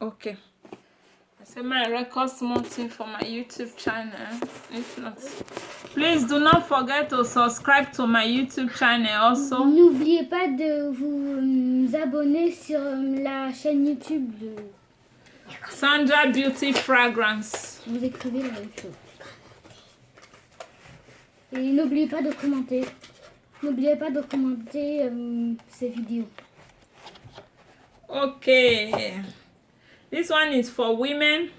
Okay. I said my record small thing for my YouTube channel. If not, please do not forget to subscribe to my YouTube channel also. N'oubliez pas de vous abonner sur la chaîne YouTube de Sandra Beauty Fragrance. Vous écrivez la même chose. Et n'oubliez pas de commenter. N'oubliez pas de commenter ces vidéos. Okay. This one is for women.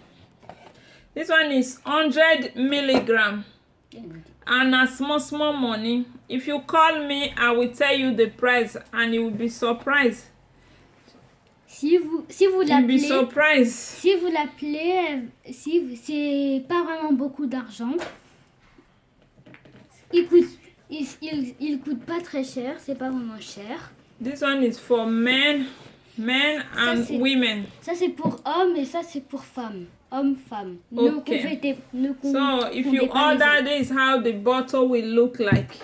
This one is 100 milligram. And a small money. If you call me, I will tell you the price and you will be surprised. Si vous You'll be l'appelez, surprised. si c'est pas vraiment beaucoup d'argent, il coûte pas très cher, c'est pas vraiment cher. This one is for men and women. Ça c'est pour hommes et ça c'est pour femmes. Hommes, femmes. Okay. So if you order this, how the bottle will look like.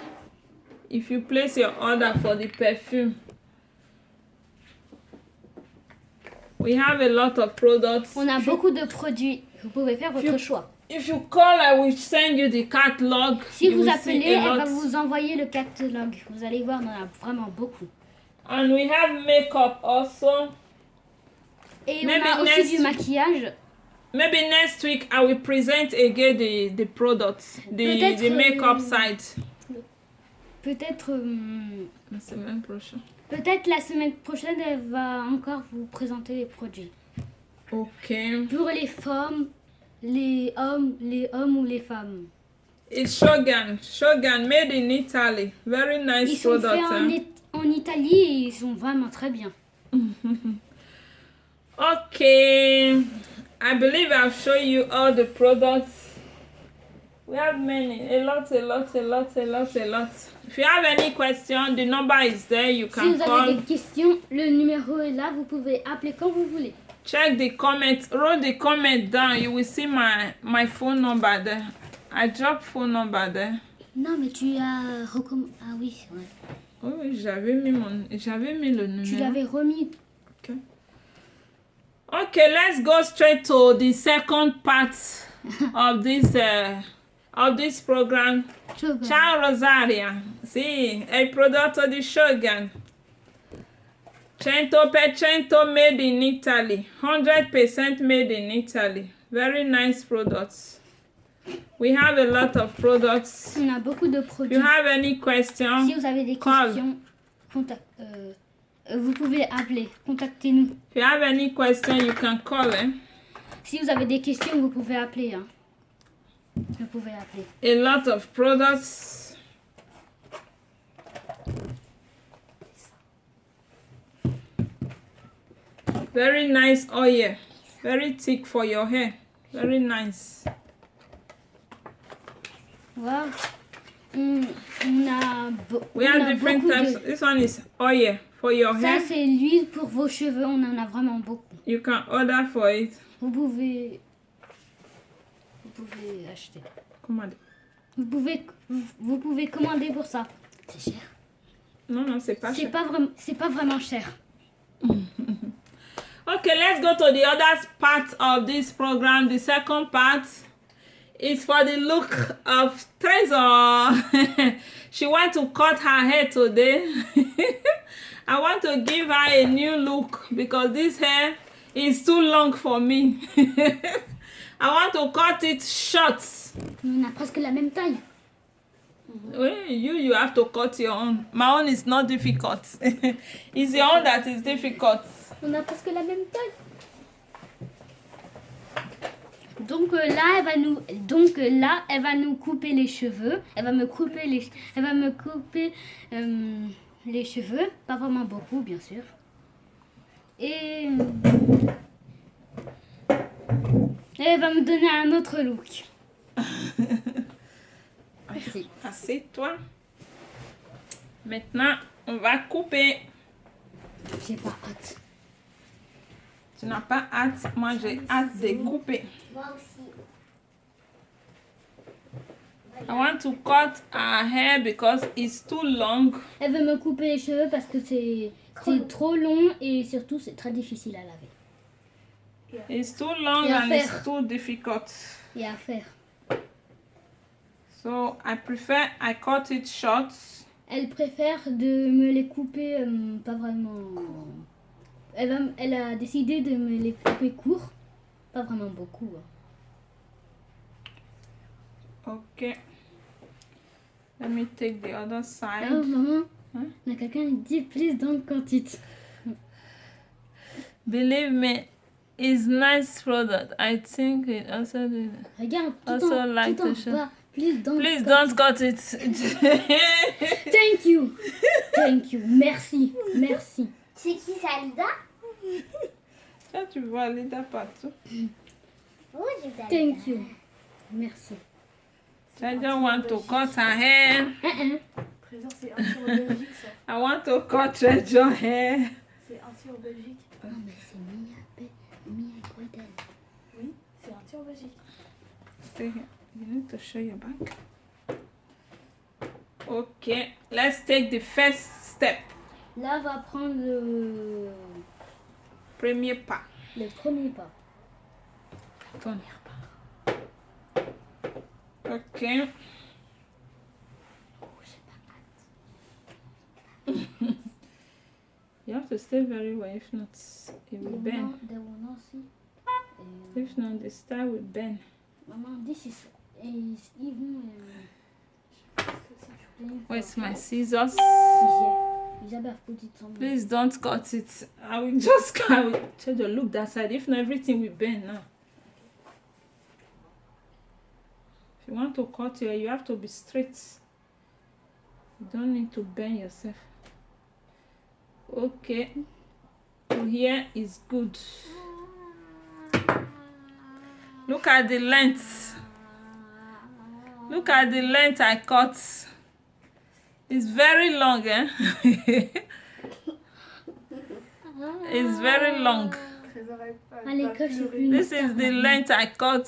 If you place your order for the perfume. We have a lot of products. On a beaucoup de produits. Vous pouvez faire votre choix. If you call, I will send you the catalog. Si vous appelez, elle va vous envoyer le catalogue. Vous allez voir, on en a vraiment beaucoup. And we have makeup also. Et on a aussi du maquillage. Maybe next week I will present again the products, the makeup side. Peut-être la semaine prochaine. Peut-être la semaine prochaine, elle va encore vous présenter les produits. Ok. Pour les femmes, les hommes ou les femmes. It's Shogun made in Italy. Very nice ils sont product. Faits en Italie et ils sont vraiment très bien. Okay. I believe I've shown you all the products. We have many, a lot. If you have any question, the number is there. You can call. Si vous avez des questions, le numéro est là. Vous pouvez appeler quand vous voulez. Check the comments. Wrote the comment down. You will see my phone number there. I dropped phone number there. Non, mais tu as Ah oui, ouais. Oui, j'avais mis le numéro. Tu l'avais remis. Okay, let's go straight to the second part of this program. Shogun. Ciao Rosaria. Sì, è il prodotto di Shogun. 100% made in Italy. 100% made in Italy. Very nice products. We have a lot of products. On a beaucoup de produits. If you have any questions, si vous avez des questions, vous pouvez appeler. Contactez-nous. If you have any questions, you can call. Si vous avez des questions, vous pouvez appeler. Hein. Vous pouvez appeler. A lot of products. Very nice oil. Very thick for your hair. Very nice. Wow. We have different types. This one is oil for your hair. Ça, c'est l'huile pour vos cheveux. On en a vraiment beaucoup. You can order for it. Vous pouvez acheter. Commander. Vous pouvez commander pour ça. C'est cher. Non, c'est pas cher. C'est pas vraiment cher. Okay, let's go to the other part of this program. The second part is for the look of Treasure. She wants to cut her hair today. I want to give her a new look because this hair is too long for me. I want to cut it short. On a presque la même taille. Well, you have to cut your own. My own is not difficult. It's your own that is difficult. On a presque la même taille. Donc là, elle va nous couper les cheveux. Elle va me couper les cheveux, pas vraiment beaucoup, bien sûr. Et elle va me donner un autre look. Merci. Assieds-toi. Maintenant, on va couper. J'ai pas hâte. Tu n'as pas hâte? Moi, j'ai hâte de couper. Moi aussi. I want to cut her hair because it's too long. Elle veut me couper les cheveux parce que c'est trop long et surtout c'est très difficile à laver. It's too long Yeah, and fair. it's too difficult. Il y a à faire. So I prefer I cut it short. Elle préfère de me les couper pas vraiment. Elle a décidé de me les couper court. Pas vraiment beaucoup. Okay. Let me take the other Ah, side. maman, Hein? il y a quelqu'un qui dit please don't cut it. Believe me, it's nice product. I think it also. Regarde, Also like tout en the show. bas. Please don't Please cut don't it. cut it. Thank you. Thank you. Merci. Merci. C'est qui ça, Lida? Ça, tu vois Lida partout. Oh, j'ai fait Thank you. Merci. I just want to cut her hair. Trésor, c'est ainsi en Belgique, ça. I want to cut Treasure hair. C'est ainsi en Belgique. Non, mais c'est Mia Gordon. Oui, c'est ainsi en Belgique. Stay here. You need to show your back. Okay, let's take the first step. Là, on va prendre le Premier pas. premier pas. Turn. Okay. You have to stay very well, if not, it will bend. They will not see. If not, the style will bend. Maman, this is even. Where's my scissors? Isabelle, put it on. Please don't cut it. I will just try to look that side. If not, everything will bend now. If you want to cut here, you have to be straight. You don't need to bend yourself. Okay. So here is good. Look at the length. Look at the length I cut. It's very long, eh? It's very long. Trésor, Allez, coche plus. This is the length I cut.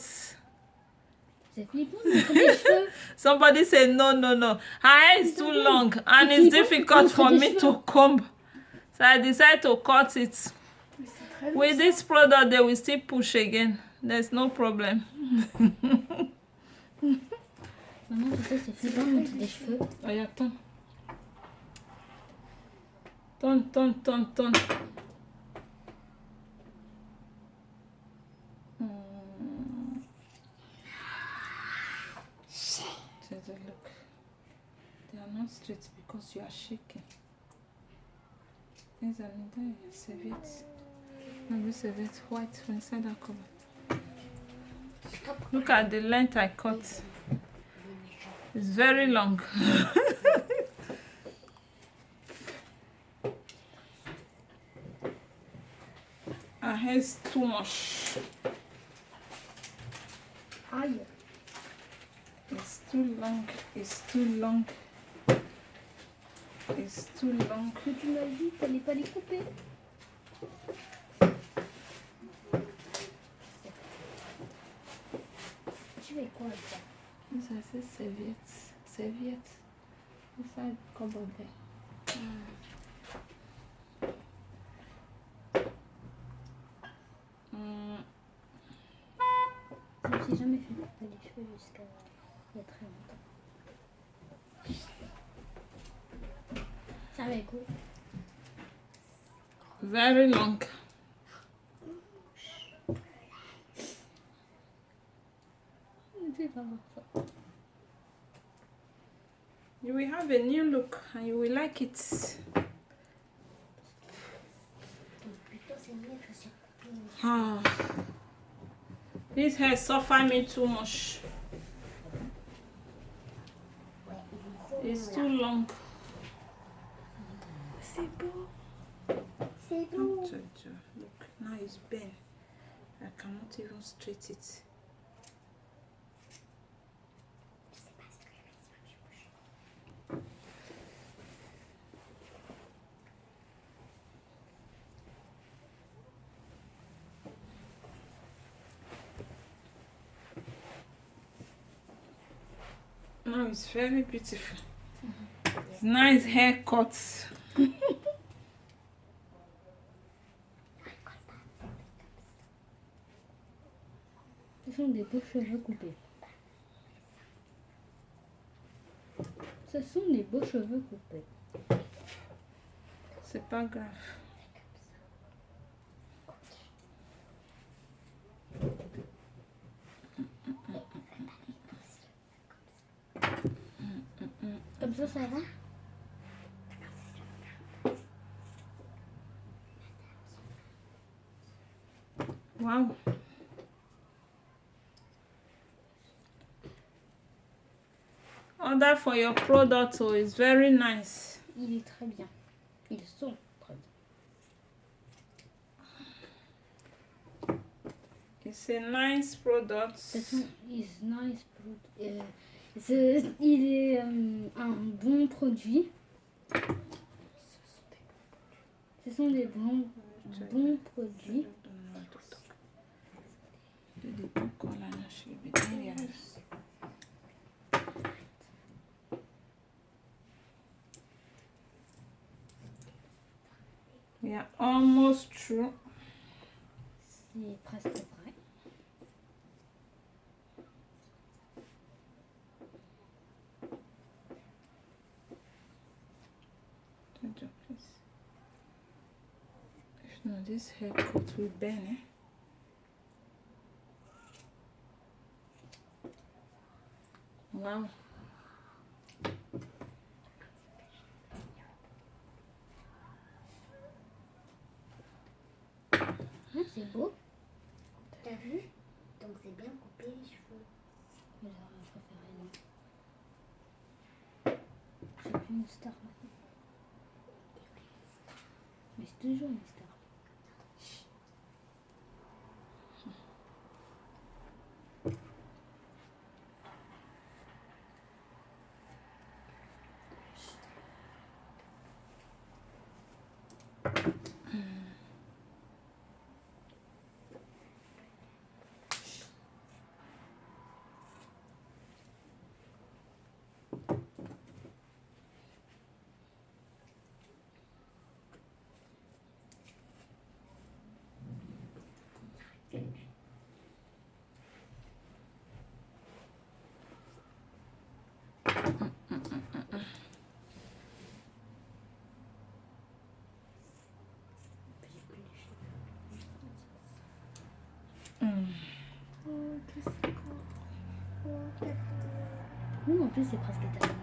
C'est flippant, mais les cheveux. Somebody said no. Her hair is too long and it's difficult for me to comb. So I decided to cut it. Mais c'est très long. With this product, they will still push again. There's no problem. Maman, tu sais, c'est flippant de monter des cheveux. Oh, yeah, turn. Turn. Just look. They are not straight because you are shaking. There's another serviette. Maybe serviette white from inside that cover. Look at the length I cut. It's very long. Her hair is too much. Aïe. It's too long. It's too long. It's too long. Mais tu m'as dit qu'il fallait pas les couper. Tu fais quoi avec ça? This is a serviette. Serviette. Inside cupboard there. Je me suis jamais fait couper les cheveux jusqu'à il y a très longtemps. Ça va être cool. Very long. Je vais pas voir ça. You will have a new look and you will like it. Plutôt, c'est mieux que c'est coupé. Ah. This hair suffer me too much. Ouais, il est It's gros, too là. long. C'est beau. C'est beau. Look, now it's bent. I cannot even straight it. Now it's very beautiful. It's nice haircuts. Ce sont des beaux cheveux coupés. Ce sont des beaux cheveux coupés. C'est pas grave. Comme ça va? Wow. Order for your product, so it's very nice. Il est très bien. Ils sont très bien. It's a nice product. Ce sont is nice il est un bon produit. Ce sont des bons produits. Yeah, almost true. C'est presque vrai. If not, this haircut will burn, eh? Wow. Ah, c'est beau. T'as vu? Donc c'est bien coupé les cheveux. Mais j'aurais préféré non. C'est plus une star maintenant. Mais c'est toujours une star. Oh, que c'est quoi? Oui, en plus, c'est presque terminé.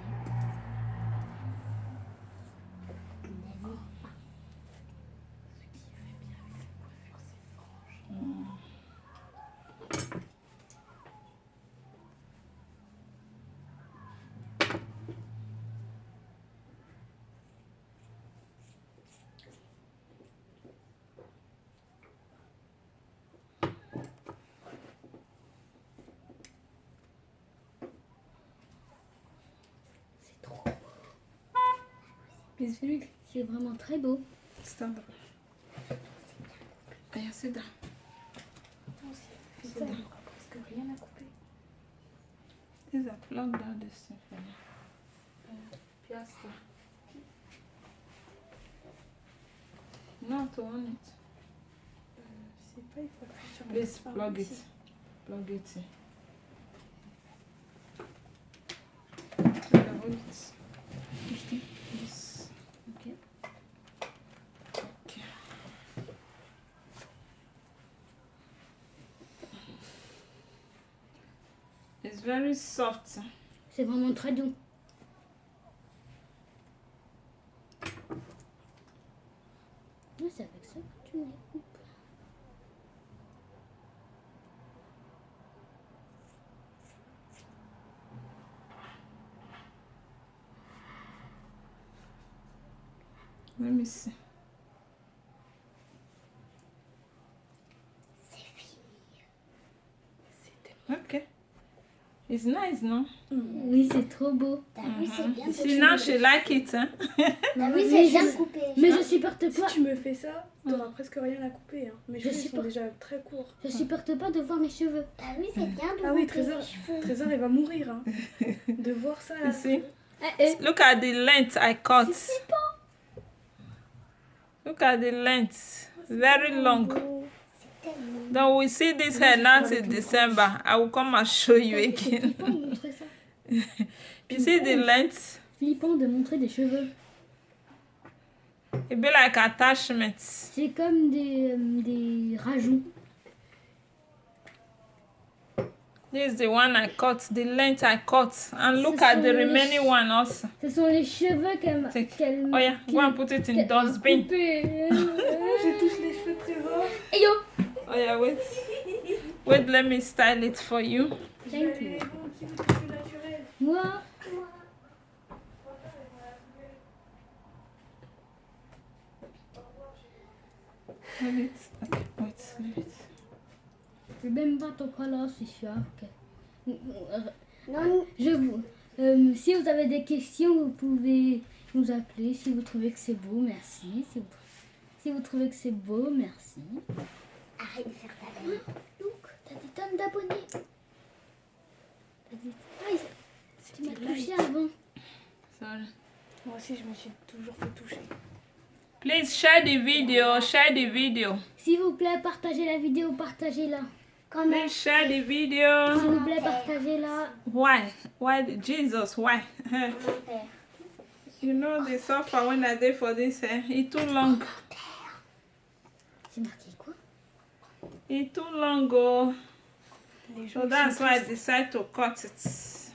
C'est trop beau. Mais celui, c'est vraiment très beau. Stand up. Aya, sit down. Non, si elle fait ça, il n'y aura presque rien à couper. These are plug down this thing for me. Piasta. No, to on it. Je sais pas, il faut appuyer sur Please la plug it. ici. Plug it in. Okay, hold it. Ici. Yes. Ok. Okay. It's very soft. C'est vraiment très doux. Mais c'est avec ça que tu les coupes. Let me see. Okay. It's nice, no? Oui, c'est trop beau. T'as vu, c'est bien You coupé. see, now she like it, hein? T'as vu, Mais c'est je- bien coupé. Mais je supporte Si pas. tu me fais ça, t'auras presque rien à couper. Hein. Mes Je cheveux ils sais sont pas. déjà très courts. Je supporte pas de voir mes cheveux. T'as vu, c'est bien de Ah oui, couper Trésor, les cheveux. Trésor il va mourir. Hein. De voir ça là. You see? Eh, Look at the length I cut. Look at the length. Very long. Oh, Then we see this hair not in December. I will come and show you C'est again. flippant de montrer ça. You see the length? Flippant de montrer des cheveux. It be like attachments. C'est comme des rajouts. This is the one I cut, the length I cut. And look Ce at sont the les remaining one also. Ce sont les cheveux qu'elle Take. Oh yeah, go and put it in dustbin. Je touche les cheveux de Trésor. Hey yo! Oh yeah, wait. Wait, let me style it for you. Thank you. Qui veut des cheveux naturels? Moi, Leave it. Okay, wait, leave it. je vais même pas ton color, c'est sûr. Ok. Non, Si vous avez des questions, vous pouvez nous appeler. Si vous trouvez que c'est beau, merci. Si vous trouvez que c'est beau, merci. arrête de faire ta veille. Look, t'as des tonnes d'abonnés. Tu m'as touché avant. Sorry. Moi aussi, je me suis toujours fait toucher. Please share the video. Share the video. S'il vous plaît, partagez la vidéo, partagez-la. Comment Please share the video. S'il vous plaît, partagez-la. Why? Why? Jesus, why? mon père? You know the suffer when I did for this hair. It's too long. C'est marqué quoi? It's too long, oh. Les gens, So that's why I decided to cut it.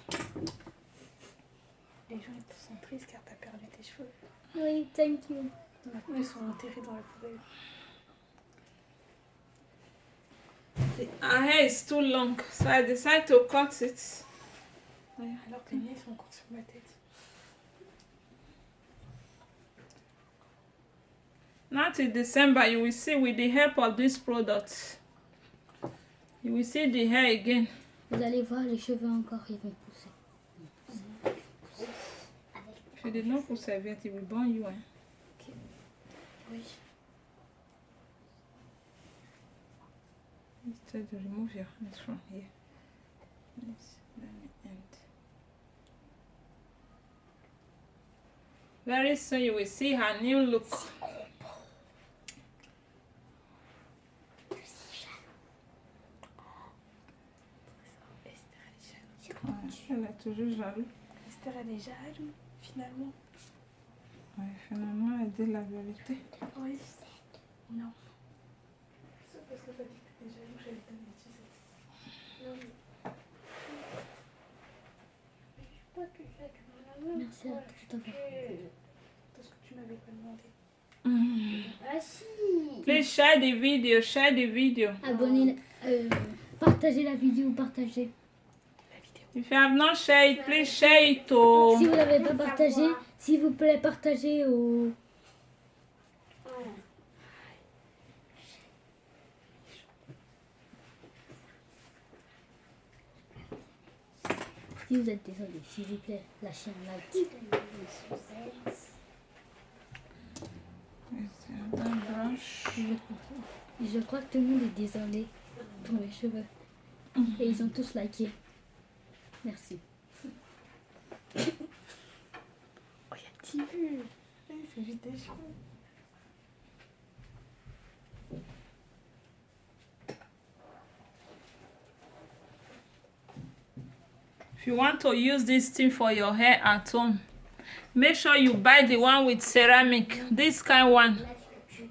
les gens ils sont tristes car t'as perdu tes cheveux. Oui, thank you. Maintenant, ils sont enterrés dans la poubelle. Our hair is too long, so I decided to cut it. Alors que les miens, ils sont encore sur ma tête. Not in December, you will see with the help of this product. You will see the hair again. Vous allez voir, les cheveux encore, ils vont pousser. If you did not put serviette, it will burn you. Oui. Try to remove your hands from here. Yes, let me end. Very soon you will see her new look. Elle est toujours jalouse. Esther, elle est jalouse, finalement. Ouais, finalement, elle dit la vérité. Oui. Non. C'est parce que t'as dit que t'étais jaloux, j'allais te donner des tisettes. Merci à Christopher. Tout ce que tu m'avais pas demandé. Ah si. Please share the video, share the video. Abonnez, partagez la vidéo, partagez. If you have not shared it, please share it to... Si vous n'avez pas partagé, s'il vous plaît, partagez au... Si vous êtes désolé, s'il vous plaît, lâchez un like. That brush. Je crois que tout le monde est désolé pour mes cheveux. Et ils ont tous liké. Merci. Oh, il y a 10 vues. C'est juste des cheveux. If you want to use this thing for your hair at home, make sure you buy the one with ceramic, this kind one.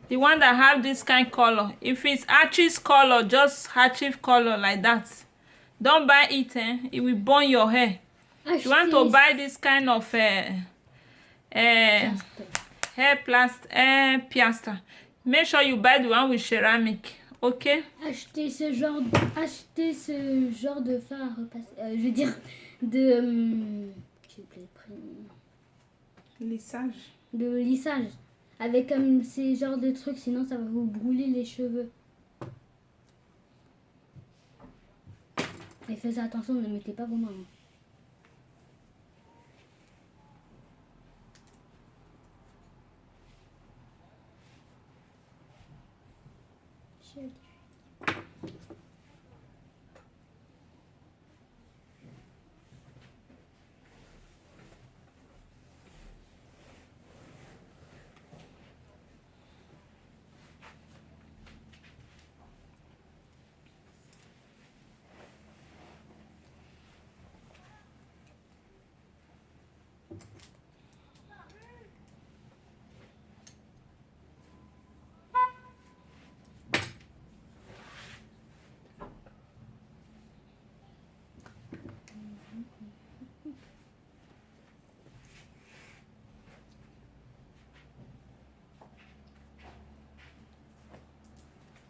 The one that have this kind color. If it's Archie's color, just Archie color like that. Don't buy it, it will burn your hair. If you want to buy this kind of hair plaster, make sure you buy the one with ceramic, okay? Achetez ce genre de fard à repasser. Je veux dire, de... j'ai oublié le prénom. Lissage. De lissage. Avec ces genres de trucs, sinon ça va vous brûler les cheveux. Et faites attention, ne mettez pas vos mains.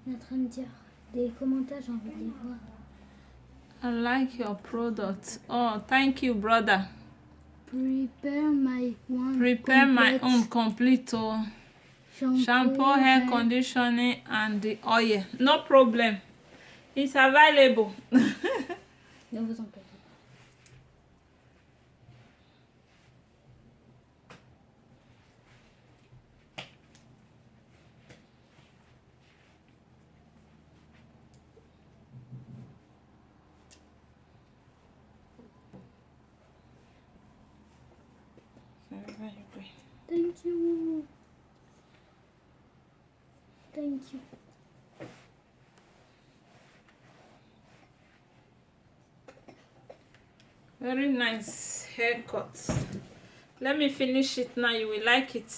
est en train de dire des commentaires, j'ai envie de les voir. I like your product. Oh, thank you, brother. Prepare my one. Prepare my complete own complete shampoo, hair conditioning, and the oil. No problem. It's available. Ne vous en faites pas. Thank you. Thank you. Very nice haircut. Let me finish it now. You will like it.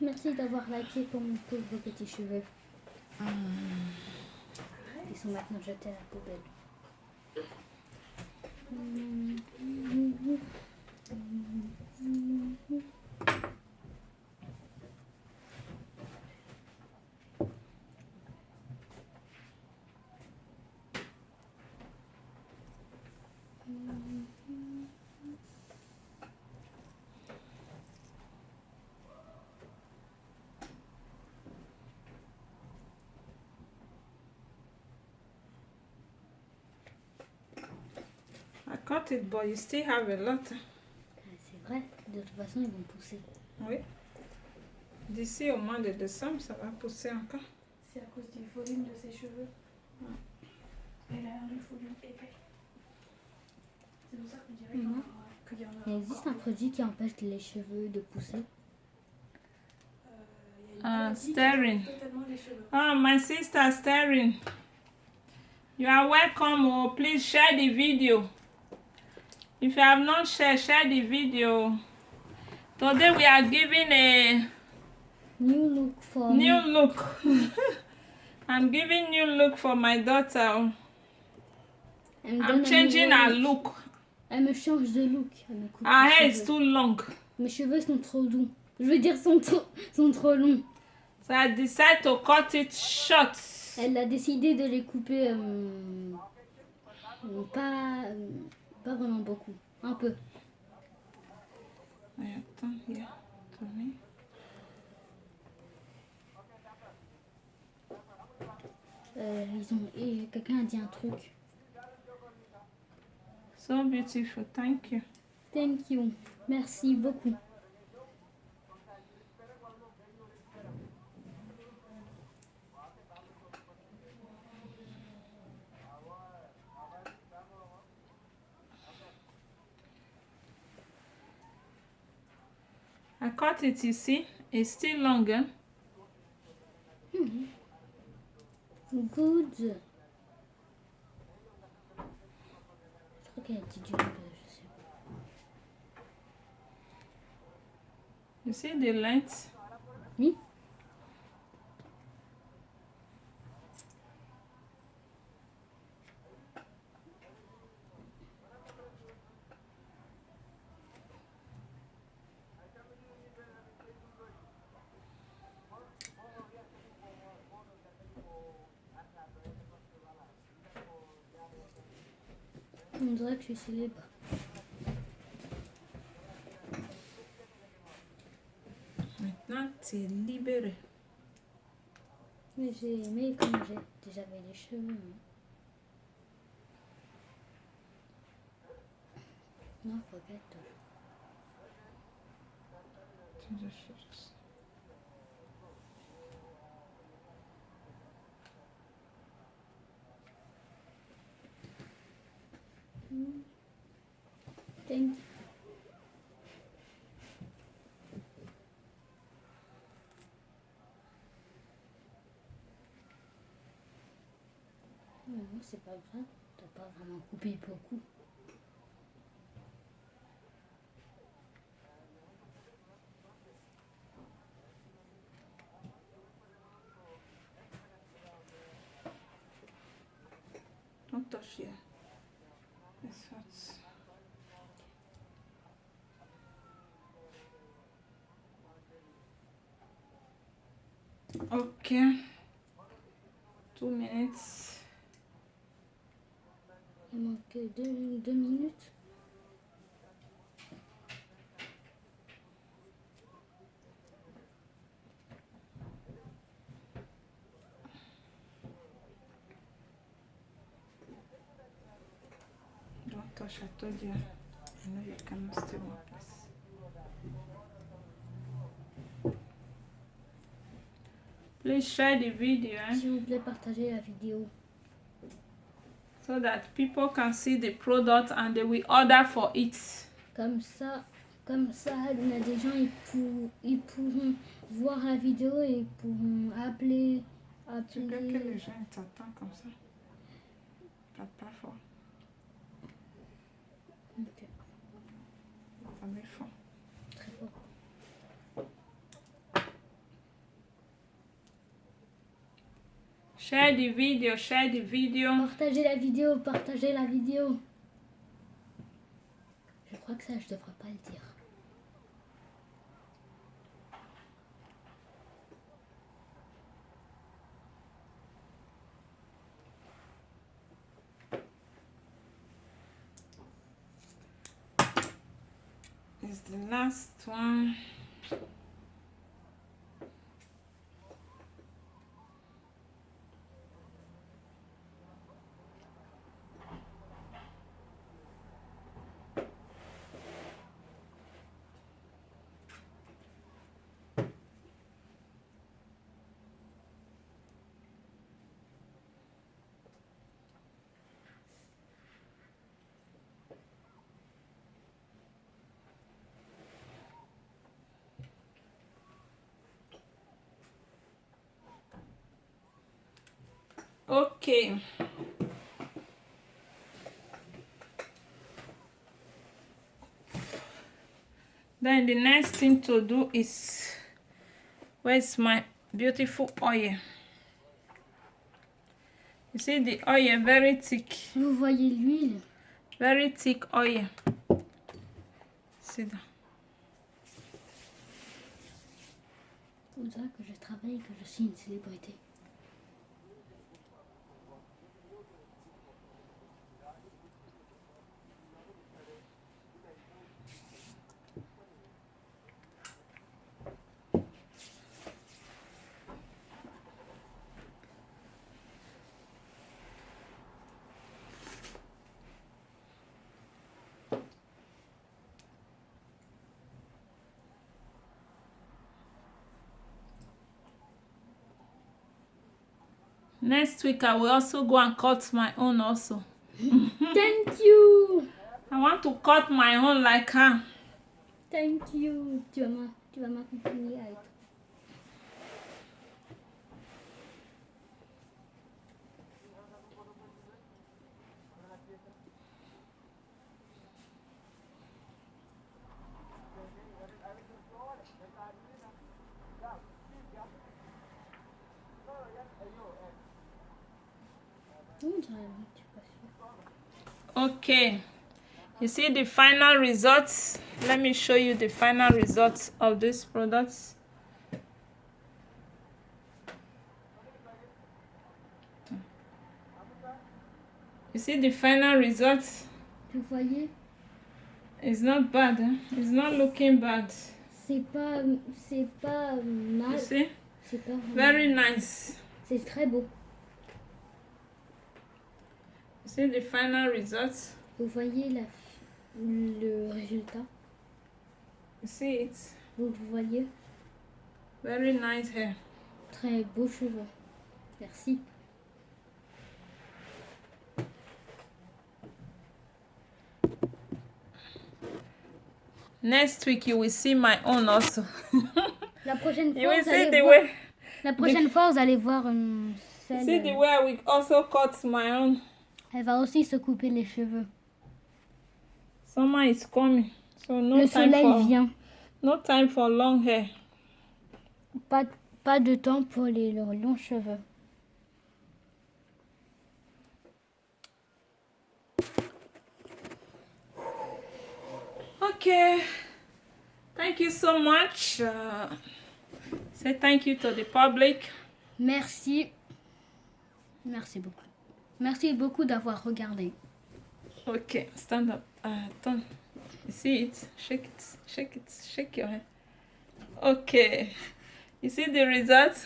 Merci d'avoir liké pour mon pauvre petit cheveux. Ils sont maintenant jetés à la poubelle. I cut it, but you still have a lot. C'est vrai, de toute façon, ils vont pousser. Oui. D'ici au mois de décembre, ça va pousser encore. C'est à cause du volume de ses cheveux. Elle a un volume épais. C'est pour ça qu'on dirait qu'il y en a. Il existe un produit qui empêche les cheveux de pousser. Staring. Totalement les cheveux. Oh, my sister staring. You are welcome. Oh, please share the video. If you have not shared, share the video. Today we are giving a New look for new me. look. I'm giving new look for my daughter. Elle me I'm donne un changing nouveau her look. look. Elle me change de look. Elle me coupe Her les hair is cheveux. too long. Mes cheveux sont trop doux. Je veux dire, sont trop longs. So I decided to cut it short. Elle a décidé de les couper pas vraiment beaucoup. Un peu. I attends here to me. Quelqu'un a dit un truc. So beautiful. Thank you. Thank you. Merci beaucoup. I cut it, you see. It's still longer. Good. Je crois qu'elle a dit du je sais pas. You see the length? Oui. On dirait que je suis célèbre. Maintenant, tu es libéré. Mais j'ai aimé comme j'avais les cheveux. Non, forget. To the shirts. Thank you. Non, c'est pas grave, t'as pas vraiment coupé beaucoup. Don't touch here. It's hot. Ok. 2 minutes. Il manque 2 minutes. Don't touch, I told you. I know you cannot stay in one place. Please share the video S'il vous plaît, partagez la vidéo. so that people can see the product and they will order for it. Comme ça, il y a des gens, ils pourront voir la vidéo et ils pourront appeler. Tu veux que les gens t'attendent comme ça? Pas fort. Ok, Ça met fort. très fort. Share the video, share the video. Partagez la vidéo, partagez la vidéo. Je crois que ça, je devrais pas le dire. It's the last one. Okay. Then the next thing to do is, where's my beautiful oil? You see the oil very thick, Vous voyez l'huile? very thick oil. See that? On dirait que je travaille et que je suis une célébrité. Next week I will also go and cut my own also. Thank you! I want to cut my own like her. Thank you! Tu vas m'accompagner à être. On dirait un petit peu. Okay, you see the final results. Let me show you the final results of this product. You see the final results. Vous voyez? It's not bad, eh? It's not looking bad. C'est pas You mal. see, C'est pas vraiment- very nice. C'est très beau. You see the final results. Vous voyez le résultat? You see it. Vous voyez? Very nice hair. Très beaux cheveux. Merci. Next week you will see my own also. La prochaine You fois, will vous see allez the voir. way. La prochaine fois, vous allez voir celle. See the way I will also cut my own. Elle va aussi se couper les cheveux. Summer is coming, so no Le time soleil for vient. no time for long hair. Pas de temps pour les longs cheveux. Okay, thank you so much. Say thank you to the public. Merci. Merci beaucoup. Merci beaucoup d'avoir regardé. Okay, stand up. Turn. You see it? Shake it. Shake it. Shake your head. Okay. You see the result?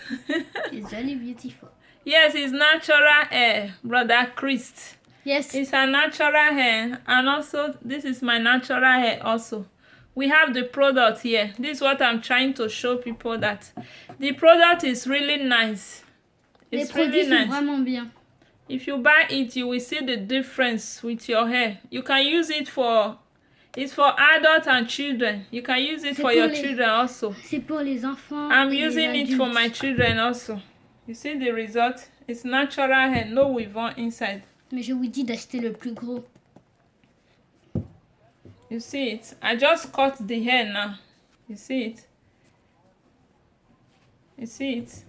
It's very beautiful. Yes, it's natural hair, Brother Chris. Yes. It's a natural hair, and also this is my natural hair also. We have the product here. This is what I'm trying to show people, that the product is really nice. Les It's produits really sont nice. vraiment bien. If you buy it, you will see the difference with your hair. You can use it for, it's for adults and children. You can use it C'est for pour your les- children also. C'est pour les enfants. I'm et les using it for adultes. my children also. You see the result? It's natural hair, no weave-on inside. Mais je vous dis d'acheter le plus gros. You see it? I just cut the hair now. You see it? You see it?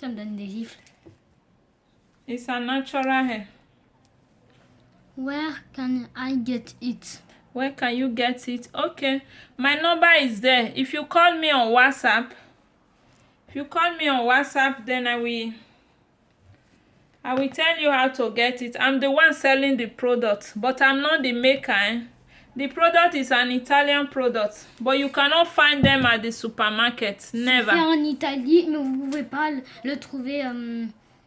Ça me donne des gifles. It's a natural hair. Where can I get it? Where can you get it? Okay, my number is there. If you call me on WhatsApp, then I will tell you how to get it. I'm the one selling the product, but I'm not the maker. The product is an Italian product, but you cannot find them at the supermarket. C'est Never. en Italie, mais vous pouvez pas le trouver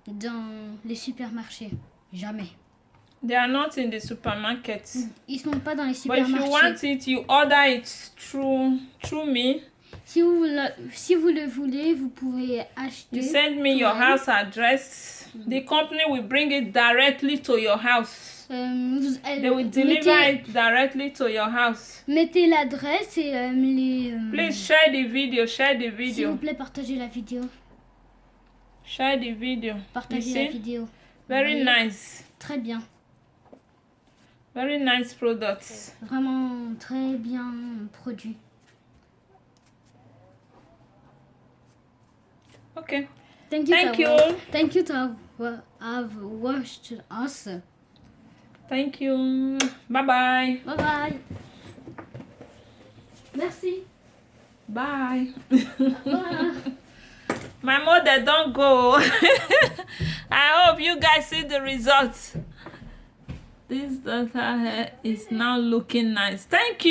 dans les supermarchés. Jamais. They are not in the supermarket. Ils sont pas dans les But if you supermarchés. want it, you order it through me. Si vous le voulez, vous pouvez acheter. You send me your house address. The company will bring it directly to your house. They will deliver it directly to your house. Mettez l'adresse et les. Please share the video. Share the S'il video. vous plaît, partagez la vidéo. Share the video. You Partagez la see? vidéo. Very Oui. nice. Très bien. Very nice products. Vraiment très bien produit. Okay. Thank you. Thank to you. Thank you to have watched us. Thank you. Bye bye. Bye bye. Merci. Bye. Bye. My mother don't go. I hope you guys see the results. This daughter hair is now looking nice. Thank you.